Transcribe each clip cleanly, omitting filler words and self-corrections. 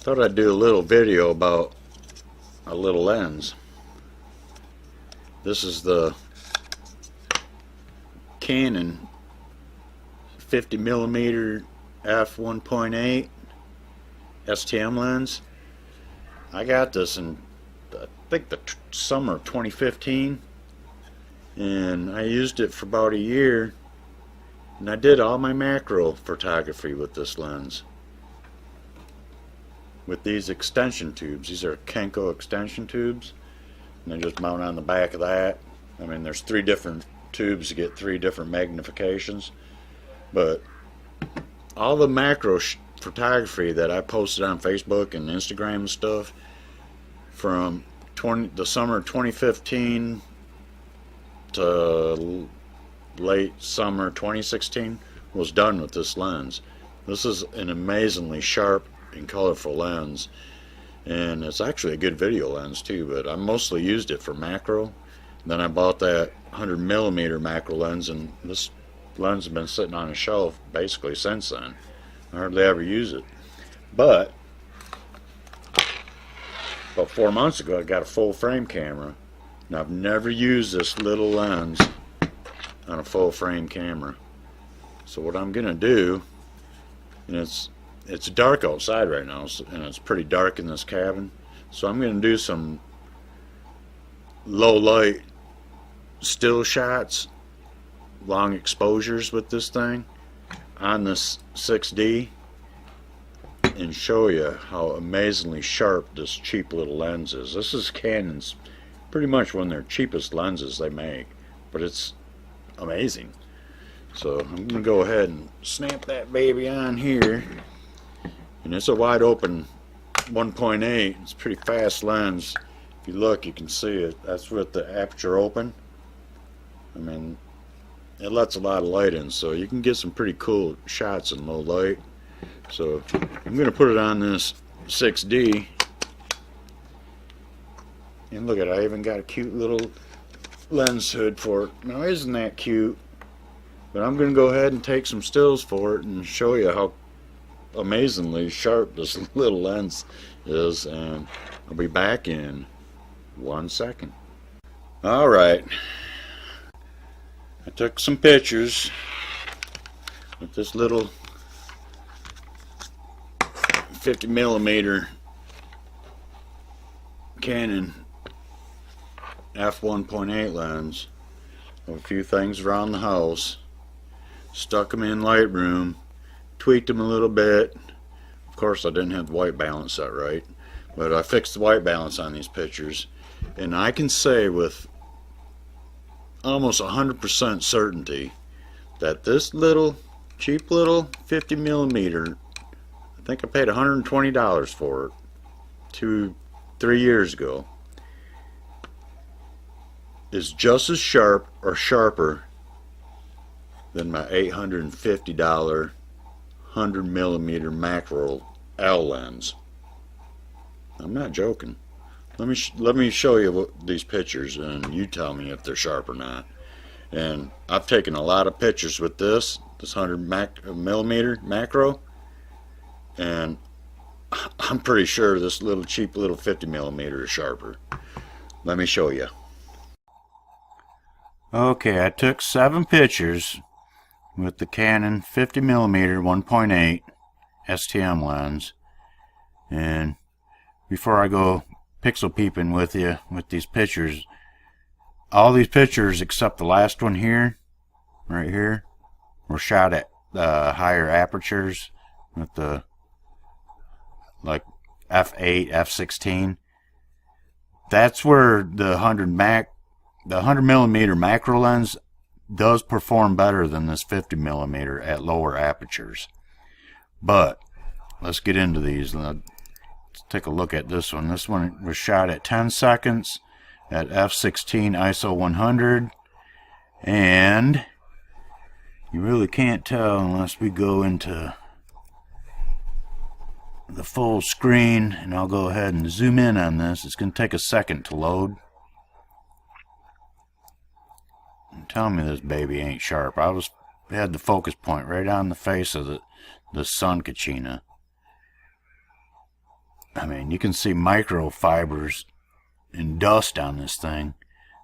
Thought I'd do a little video about a little lens. This is the Canon 50mm f1.8 STM lens. I got this in I think the summer of 2015, and I used it for about a year, and I did all my macro photography with this lens with these extension tubes. These are Kenko extension tubes, and they just mount on the back of that. I mean, there's 3 different tubes to get 3 different magnifications, but all the macro photography that I posted on Facebook and Instagram and stuff from the summer of 2015 to late summer 2016 was done with this lens. This is an amazingly sharp and colorful lens, and it's actually a good video lens too, but I mostly used it for macro. Then I bought that 100mm macro lens, and this lens has been sitting on a shelf basically since then. I hardly ever use it, but about 4 months ago I got a full frame camera, and I've never used this little lens on a full frame camera. So what I'm gonna do, and it's dark outside right now, and it's pretty dark in this cabin, so I'm gonna do some low light still shots, long exposures with this thing on this 6D, and show you how amazingly sharp this cheap little lens is. This is Canon's pretty much one of their cheapest lenses they make, but it's amazing. So I'm gonna go ahead and snap that baby on here, and it's a wide open 1.8. It's a pretty fast lens. If you look, you can see it. That's with the aperture open. I mean, it lets a lot of light in, so you can get some pretty cool shots in low light. So I'm gonna put it on this 6D, and look at it, I even got a cute little lens hood for it. Now, isn't that cute? But I'm gonna go ahead and take some stills for it and show you how amazingly sharp this little lens is, and I'll be back in 1 second. Alright, I took some pictures with this little 50mm Canon f1.8 lens of a few things around the house, stuck them in Lightroom, tweaked them a little bit. Of course I didn't have the white balance set right, but I fixed the white balance on these pictures, and I can say with almost 100% certainty that this little cheap little 50mm, I think I paid $120 for it 2-3 years ago, is just as sharp or sharper than my $850 100mm Macro L lens. I'm not joking. Let me show you these pictures, and you tell me if they're sharp or not. And I've taken a lot of pictures with this 100mm macro, and I'm pretty sure this little cheap little 50mm is sharper. Let me show you. Okay, I took 7 pictures with the Canon 50mm 1.8 STM lens, and before I go pixel peeping with you with these pictures, all these pictures except the last one here, right here, were shot at higher apertures with the like f8, f16. That's where the 100mm macro lens does perform better than this 50mm at lower apertures. But let's get into these. Let's take a look at this one. This one was shot at 10 seconds at f16 ISO 100, and you really can't tell unless we go into the full screen, and I'll go ahead and zoom in on this. It's going to take a second to load. Tell me this baby ain't sharp. I had the focus point right on the face of the sun kachina. I mean, you can see microfibers and dust on this thing.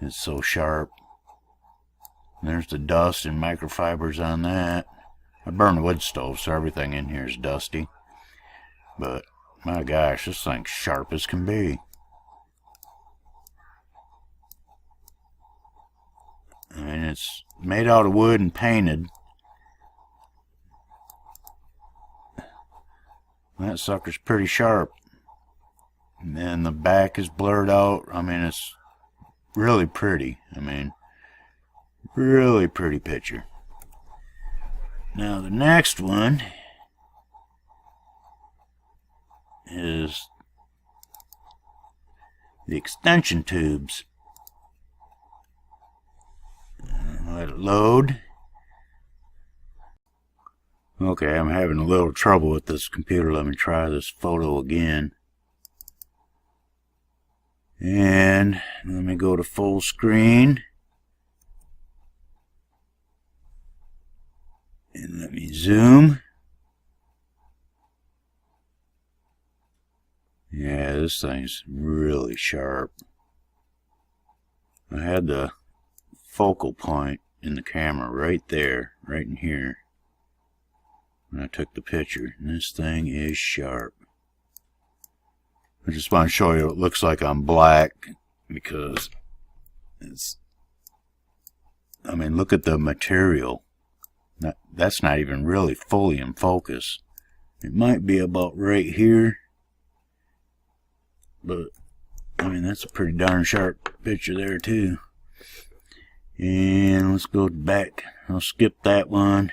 It's so sharp. There's the dust and microfibers on that. I burn a wood stove, so everything in here is dusty. But, my gosh, this thing's sharp as can be. I mean, it's made out of wood and painted. That sucker's pretty sharp. And then the back is blurred out. I mean, it's really pretty. I mean, really pretty picture. Now the next one is the extension tubes. Let it load. Okay, I'm having a little trouble with this computer. Let me try this photo again. And let me go to full screen. And let me zoom. Yeah, this thing's really sharp. I had the focal point in the camera right there, right in here, when I took the picture. And this thing is sharp. I just want to show you what it looks like on black, because it's, I mean, look at the material. That's not even really fully in focus. It might be about right here, but I mean, that's a pretty darn sharp picture there too. And let's go back. I'll skip that one.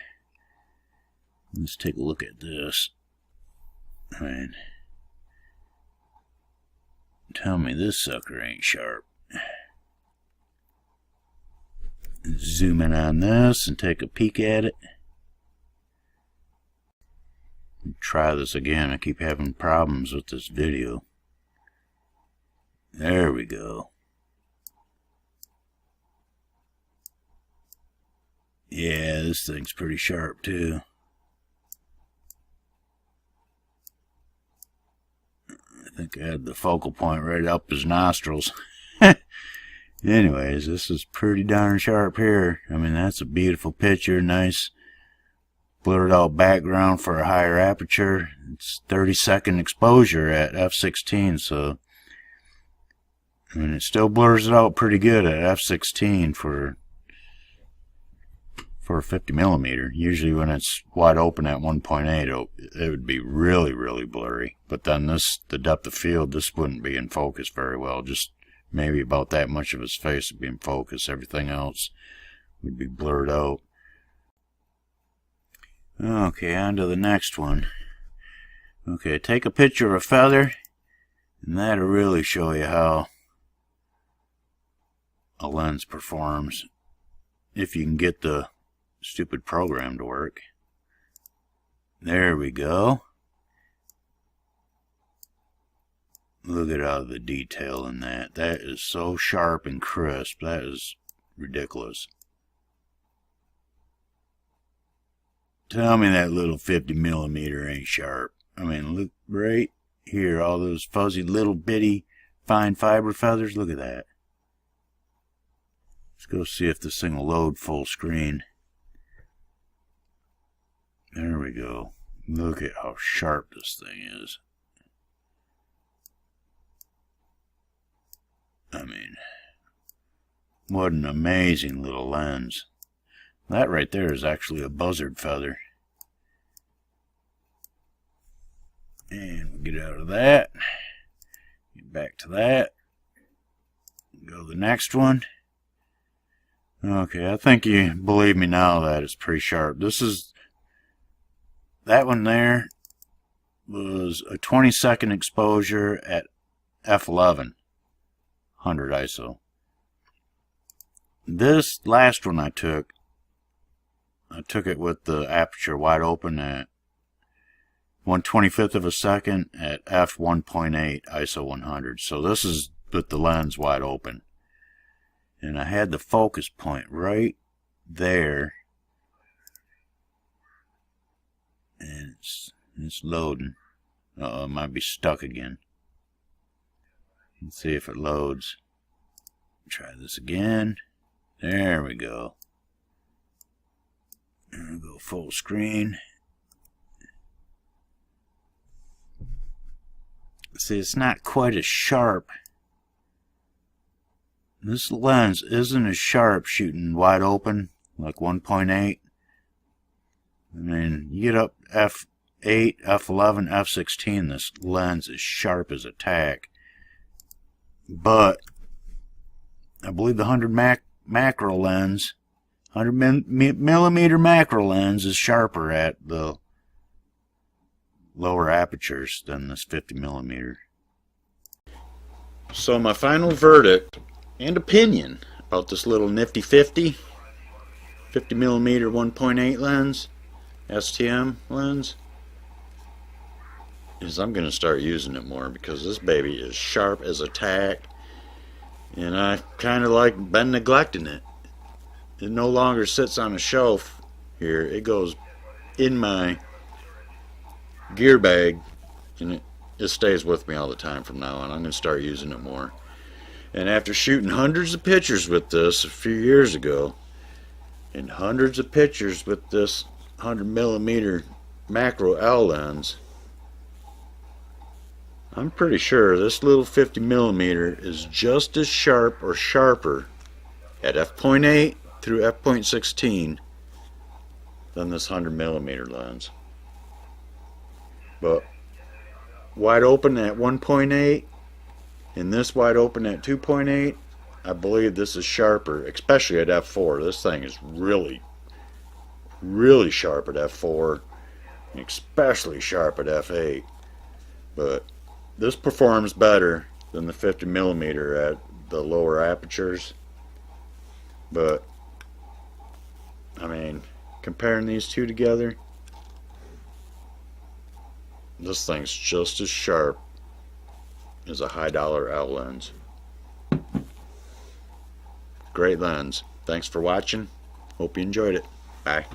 Let's take a look at this. I mean, tell me this sucker ain't sharp. Zoom in on this and take a peek at it. Try this again. I keep having problems with this video. There we go. Yeah, this thing's pretty sharp too. I think I had the focal point right up his nostrils. Anyways, this is pretty darn sharp here. I mean, that's a beautiful picture. Nice blurred out background for a higher aperture. It's 30-second exposure at f/16, so I mean, it still blurs it out pretty good at f/16 for a 50mm. Usually when it's wide open at 1.8, it would be really, really blurry. But then the depth of field, this wouldn't be in focus very well. Just maybe about that much of his face would be in focus. Everything else would be blurred out. Okay, on to the next one. Okay, take a picture of a feather, and that'll really show you how a lens performs, if you can get the stupid program to work. There we go. Look at all the detail in that. That is so sharp and crisp. That is ridiculous. Tell me that little 50mm ain't sharp. I mean, look right here, all those fuzzy little bitty fine fiber feathers. Look at that. Let's go see if this thing will load full screen. There we go. Look at how sharp this thing is. I mean, what an amazing little lens. That right there is actually a buzzard feather. And we'll get out of that. Get back to that. Go to the next one. Okay, I think you believe me now that it's pretty sharp. That one there was a 20-second exposure at f11, 100 ISO. This last one I took it with the aperture wide open at 1/25 of a second at f1.8 ISO 100. So this is with the lens wide open. And I had the focus point right there. And it's loading. Uh-oh, it might be stuck again. Let's see if it loads. Try this again. There we go. I'll go full screen. See, it's not quite as sharp. This lens isn't as sharp shooting wide open like 1.8. I mean, you get up f8, f11, f16, this lens is sharp as a tack. But I believe the 100 macro lens, 100 millimeter macro lens is sharper at the lower apertures than this 50 millimeter. So my final verdict and opinion about this little nifty 50 millimeter 1.8 lens, STM lens, is I'm going to start using it more, because this baby is sharp as a tack, and I kind of like been neglecting it. It no longer sits on a shelf here. It goes in my gear bag, and it stays with me all the time from now on. I'm going to start using it more. And after shooting hundreds of pictures with this a few years ago, and hundreds of pictures with this 100 millimeter Macro L lens, I'm pretty sure this little 50 millimeter is just as sharp or sharper at f.8 through f.16 than this 100 millimeter lens. But wide open at 1.8 and this wide open at 2.8, I believe this is sharper, especially at f4. This thing is really sharp at f4, and especially sharp at f8. But this performs better than the 50 millimeter at the lower apertures. But I mean, comparing these two together, this thing's just as sharp as a high dollar L lens. Great lens. Thanks for watching. Hope you enjoyed it. Bye.